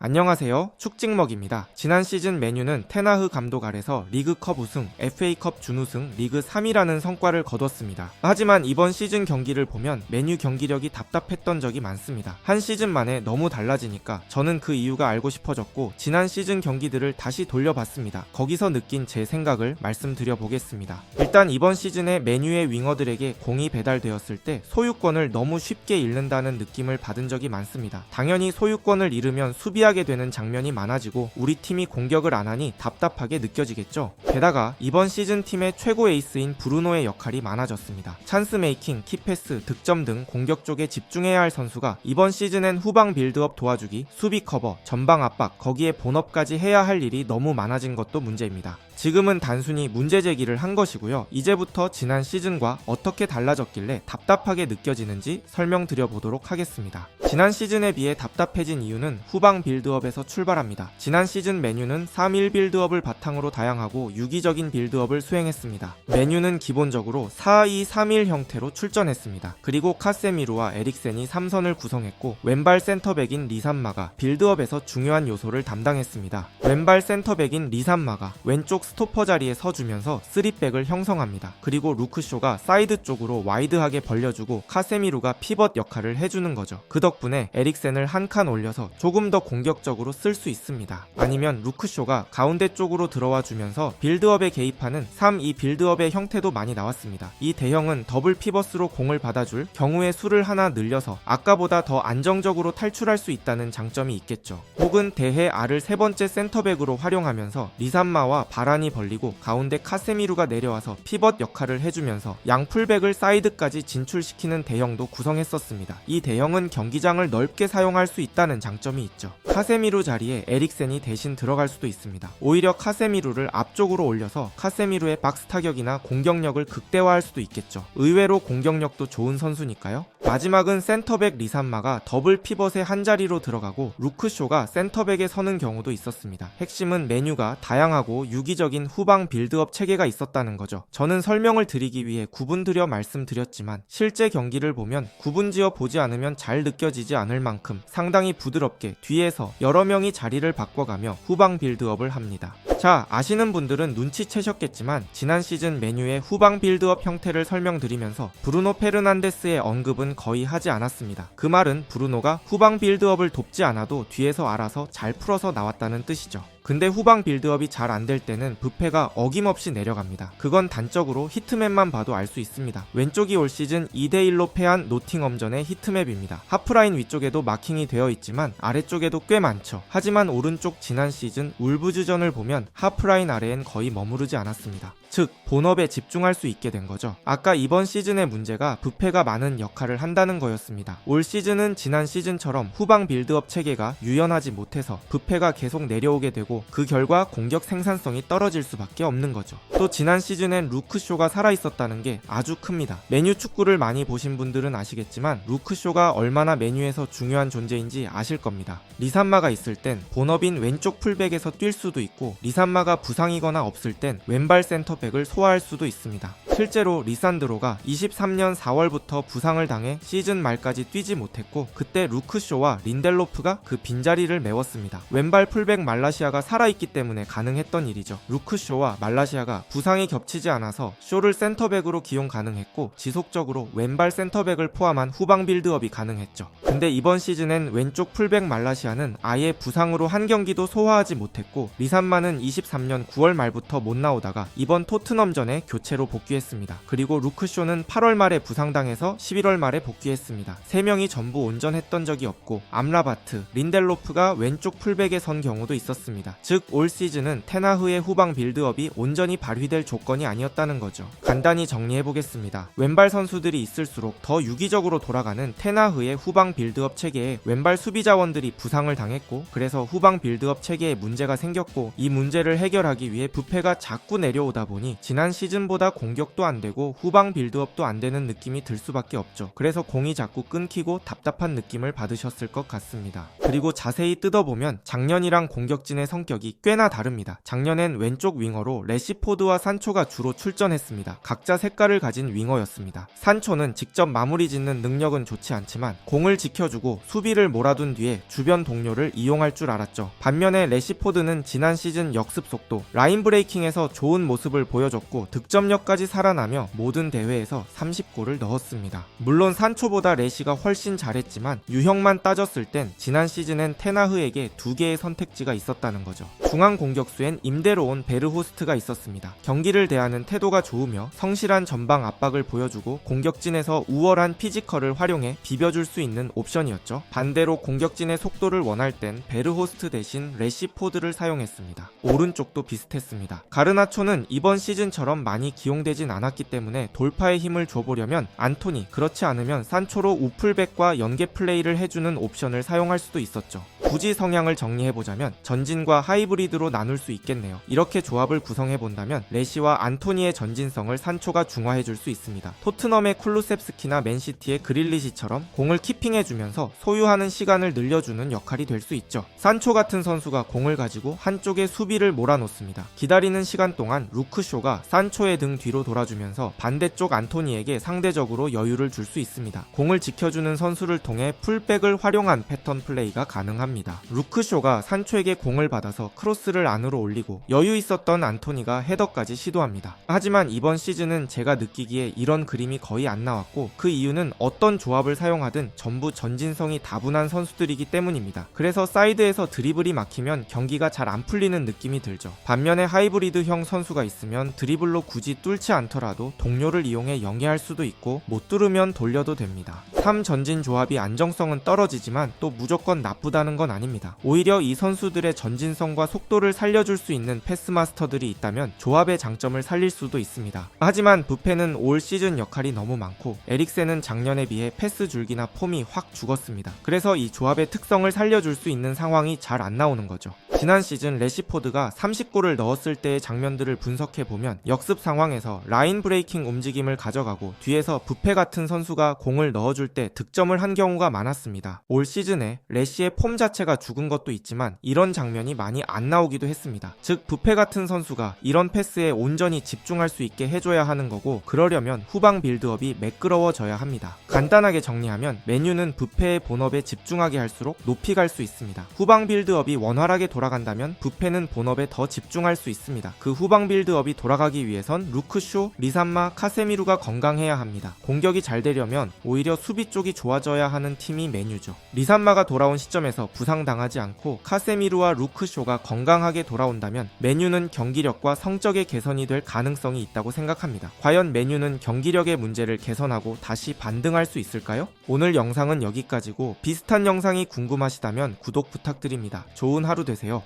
안녕하세요. 축직먹입니다. 지난 시즌 맨유는 테나흐 감독 아래서 리그컵 우승, FA컵 준우승, 리그 3위라는 성과를 거뒀습니다. 하지만 이번 시즌 경기를 보면 맨유 경기력이 답답했던 적이 많습니다. 한 시즌 만에 너무 달라지니까 저는 그 이유가 알고 싶어졌고 지난 시즌 경기들을 다시 돌려봤습니다. 거기서 느낀 제 생각을 말씀드려 보겠습니다. 일단 이번 시즌에 맨유의 윙어들에게 공이 배달되었을 때 소유권을 너무 쉽게 잃는다는 느낌을 받은 적이 많습니다. 당연히 소유권을 잃으면 수비하게 되는 장면이 많아지고 우리 팀이 공격을 안 하니 답답하게 느껴지겠죠. 게다가 이번 시즌 팀의 최고 에이스인 브루노의 역할이 많아졌습니다. 찬스 메이킹, 키패스, 득점 등 공격 쪽에 집중해야 할 선수가 이번 시즌엔 후방 빌드업 도와주기, 수비 커버, 전방 압박, 거기에 본업까지 해야 할 일이 너무 많아진 것도 문제입니다. 지금은 단순히 문제 제기를 한 것이고요. 이제부터 지난 시즌과 어떻게 달라졌길래 답답하게 느껴지는지 설명드려 보도록 하겠습니다. 지난 시즌에 비해 답답해진 이유는 후방 빌드업에서 출발합니다. 지난 시즌 맨유는 3-1 빌드업을 바탕으로 다양하고 유기적인 빌드업을 수행했습니다. 맨유는 기본적으로 4-2-3-1 형태로 출전했습니다. 그리고 카세미루와 에릭센이 3선을 구성했고 왼발 센터백인 리산마가 빌드업에서 중요한 요소를 담당했습니다. 왼발 센터백인 리산마가 왼쪽 스토퍼 자리에 서주면서 3백을 형성합니다. 그리고 루크쇼가 사이드 쪽으로 와이드하게 벌려주고 카세미루가 피벗 역할을 해주는 거죠. 그 덕분에 에릭센을 한 칸 올려서 조금 더 공격적으로 쓸 수 있습니다. 아니면 루크쇼가 가운데 쪽으로 들어와 주면서 빌드업에 개입하는 3-2 빌드업의 형태도 많이 나왔습니다. 이 대형은 더블 피벗으로 공을 받아줄 경우의 수를 하나 늘려서 아까보다 더 안정적으로 탈출할 수 있다는 장점이 있겠죠. 혹은 대해 R을 세 번째 센터백으로 활용하면서 리산마와 바란이 벌리고 가운데 카세미루가 내려와서 피벗 역할을 해주면서 양풀백을 사이드까지 진출시키는 대형도 구성했었습니다. 이 대형은 경기장을 넓게 사용할 수 있다는 장점이 있죠. 카세미루 자리에 에릭센이 대신 들어갈 수도 있습니다. 오히려 카세미루를 앞쪽으로 올려서 카세미루의 박스 타격이나 공격력을 극대화할 수도 있겠죠. 의외로 공격력도 좋은 선수니까요. 마지막은 센터백 리산마가 더블 피벗의 한 자리로 들어가고 루크쇼가 센터백에 서는 경우도 있었습니다. 핵심은 맨유가 다양하고 유기적인 후방 빌드업 체계가 있었다는 거죠. 저는 설명을 드리기 위해 구분드려 말씀드렸지만 실제 경기를 보면 구분지어 보지 않으면 잘 느껴지지 않을 만큼 상당히 부드럽게 뒤에서 여러 명이 자리를 바꿔가며 후방 빌드업을 합니다. 자, 아시는 분들은 눈치채셨겠지만 지난 시즌 맨유의 후방 빌드업 형태를 설명드리면서 브루노 페르난데스의 언급은 거의 하지 않았습니다. 그 말은 브루노가 후방 빌드업을 돕지 않아도 뒤에서 알아서 잘 풀어서 나왔다는 뜻이죠. 근데 후방 빌드업이 잘 안 될 때는 부패가 어김없이 내려갑니다. 그건 단적으로 히트맵만 봐도 알 수 있습니다. 왼쪽이 올 시즌 2대1로 패한 노팅엄전의 히트맵입니다. 하프라인 위쪽에도 마킹이 되어 있지만 아래쪽에도 꽤 많죠. 하지만 오른쪽 지난 시즌 울브즈전을 보면 하프라인 아래엔 거의 머무르지 않았습니다. 즉 본업에 집중할 수 있게 된 거죠. 아까 이번 시즌의 문제가 부패가 많은 역할을 한다는 거였습니다. 올 시즌은 지난 시즌처럼 후방 빌드업 체계가 유연하지 못해서 부패가 계속 내려오게 되고 그 결과 공격 생산성이 떨어질 수밖에 없는 거죠. 또 지난 시즌엔 루크쇼가 살아있었다는 게 아주 큽니다. 메뉴 축구를 많이 보신 분들은 아시겠지만 루크쇼가 얼마나 메뉴에서 중요한 존재인지 아실 겁니다. 리산마가 있을 땐 본업인 왼쪽 풀백에서 뛸 수도 있고 리산마가 부상이거나 없을 땐 왼발 센터백을 소화할 수도 있습니다. 실제로 리산드로가 23년 4월부터 부상을 당해 시즌 말까지 뛰지 못했고 그때 루크쇼와 린델로프가 그 빈자리를 메웠습니다. 왼발 풀백 말라시아가 살아있기 때문에 가능했던 일이죠. 루크쇼와 말라시아가 부상이 겹치지 않아서 쇼를 센터백으로 기용 가능했고 지속적으로 왼발 센터백을 포함한 후방 빌드업이 가능했죠. 근데 이번 시즌엔 왼쪽 풀백 말라시아는 아예 부상으로 한 경기도 소화하지 못했고 리산마는 23년 9월 말부터 못 나오다가 이번 토트넘전에 교체로 복귀했습니다. 그리고 루크쇼는 8월 말에 부상당해서 11월 말에 복귀했습니다. 3명이 전부 온전했던 적이 없고 암라바트, 린델로프가 왼쪽 풀백에 선 경우도 있었습니다. 즉 올 시즌은 테나흐의 후방 빌드업이 온전히 발휘될 조건이 아니었다는 거죠. 간단히 정리해보겠습니다. 왼발 선수들이 있을수록 더 유기적으로 돌아가는 테나흐의 후방 빌드업 체계에 왼발 수비 자원들이 부상을 당했고 그래서 후방 빌드업 체계에 문제가 생겼고 이 문제를 해결하기 위해 부패가 자꾸 내려오다 보니 보니 지난 시즌보다 공격도 안 되고 후방 빌드업도 안 되는 느낌이 들 수밖에 없죠. 그래서 공이 자꾸 끊기고 답답한 느낌을 받으셨을 것 같습니다. 그리고 자세히 뜯어보면 작년이랑 공격진의 성격이 꽤나 다릅니다. 작년엔 왼쪽 윙어로 레시포드와 산초가 주로 출전했습니다. 각자 색깔을 가진 윙어였습니다. 산초는 직접 마무리 짓는 능력은 좋지 않지만 공을 지켜주고 수비를 몰아둔 뒤에 주변 동료를 이용할 줄 알았죠. 반면에 레시포드는 지난 시즌 역습 속도, 라인 브레이킹에서 좋은 모습을 보여줬고 득점력까지 살아나며 모든 대회에서 30골을 넣었습니다. 물론 산초보다 레시가 훨씬 잘했지만 유형만 따졌을 땐 지난 시즌엔 테나흐에게 2개의 선택지가 있었다는 거죠. 중앙 공격수엔 임대로 온 베르호스트가 있었습니다. 경기를 대하는 태도가 좋으며 성실한 전방 압박을 보여주고 공격진에서 우월한 피지컬을 활용해 비벼줄 수 있는 옵션이었죠. 반대로 공격진의 속도를 원할 땐 베르호스트 대신 레시포드를 사용했습니다. 오른쪽도 비슷했습니다. 가르나초는 이번 시즌처럼 많이 기용되진 않았기 때문에 돌파에 힘을 줘보려면 안토니, 그렇지 않으면 산초로 우풀백과 연계 플레이를 해주는 옵션을 사용할 수도 있었죠. 굳이 성향을 정리해보자면 전진과 하이브리드로 나눌 수 있겠네요. 이렇게 조합을 구성해본다면 레시와 안토니의 전진성을 산초가 중화해줄 수 있습니다. 토트넘의 쿨루셉스키나 맨시티의 그릴리시처럼 공을 키핑해주면서 소유하는 시간을 늘려주는 역할이 될 수 있죠. 산초 같은 선수가 공을 가지고 한쪽에 수비를 몰아놓습니다. 기다리는 시간 동안 루크쇼가 산초의 등 뒤로 돌아주면서 반대쪽 안토니에게 상대적으로 여유를 줄 수 있습니다. 공을 지켜주는 선수를 통해 풀백을 활용한 패턴 플레이가 가능합니다. 루크쇼가 산초에게 공을 받아서 크로스를 안으로 올리고 여유 있었던 안토니가 헤더까지 시도합니다. 하지만 이번 시즌은 제가 느끼기에 이런 그림이 거의 안 나왔고 그 이유는 어떤 조합을 사용하든 전부 전진성이 다분한 선수들이기 때문입니다. 그래서 사이드에서 드리블이 막히면 경기가 잘 안 풀리는 느낌이 들죠. 반면에 하이브리드형 선수가 있으면 드리블로 굳이 뚫지 않더라도 동료를 이용해 영위할 수도 있고 못 뚫으면 돌려도 됩니다. 3전진 조합이 안정성은 떨어지지만 또 무조건 나쁘다는 건 아닙니다. 오히려 이 선수들의 전진성과 속도를 살려줄 수 있는 패스마스터들이 있다면 조합의 장점을 살릴 수도 있습니다. 하지만 부페는 올 시즌 역할이 너무 많고 에릭센은 작년에 비해 패스 줄기나 폼이 확 죽었습니다. 그래서 이 조합의 특성을 살려줄 수 있는 상황이 잘 안 나오는 거죠. 지난 시즌 레시포드가 30골을 넣었을 때의 장면들을 분석해보면 역습 상황에서 라인 브레이킹 움직임을 가져가고 뒤에서 부페 같은 선수가 공을 넣어줄 때 득점을 한 경우가 많았습니다. 올 시즌에 레시의 폼 자체가 죽은 것도 있지만 이런 장면이 많이 안 나오기도 했습니다. 즉 부페 같은 선수가 이런 패스에 온전히 집중할 수 있게 해줘야 하는 거고 그러려면 후방 빌드업이 매끄러워져야 합니다. 간단하게 정리하면 메뉴는 부페의 본업에 집중하게 할수록 높이 갈 수 있습니다. 후방 빌드업이 원활하게 돌아간다면 부페는 본업에 더 집중할 수 있습니다. 그 후방 빌드업이 돌아가기 위해선 루크쇼, 리산마, 카세미루가 건강해야 합니다. 공격이 잘 되려면 오히려 수비 쪽이 좋아져야 하는 팀이 메뉴죠. 리산마가 돌아온 시점에서 부상당하지 않고 카세미루와 루크쇼가 건강하게 돌아온다면 메뉴는 경기력과 성적의 개선이 될 가능성이 있다고 생각합니다. 과연 메뉴는 경기력의 문제를 개선하고 다시 반등할 수 있을까요? 오늘 영상은 여기까지고 비슷한 영상이 궁금하시다면 구독 부탁드립니다. 좋은 하루 되세요.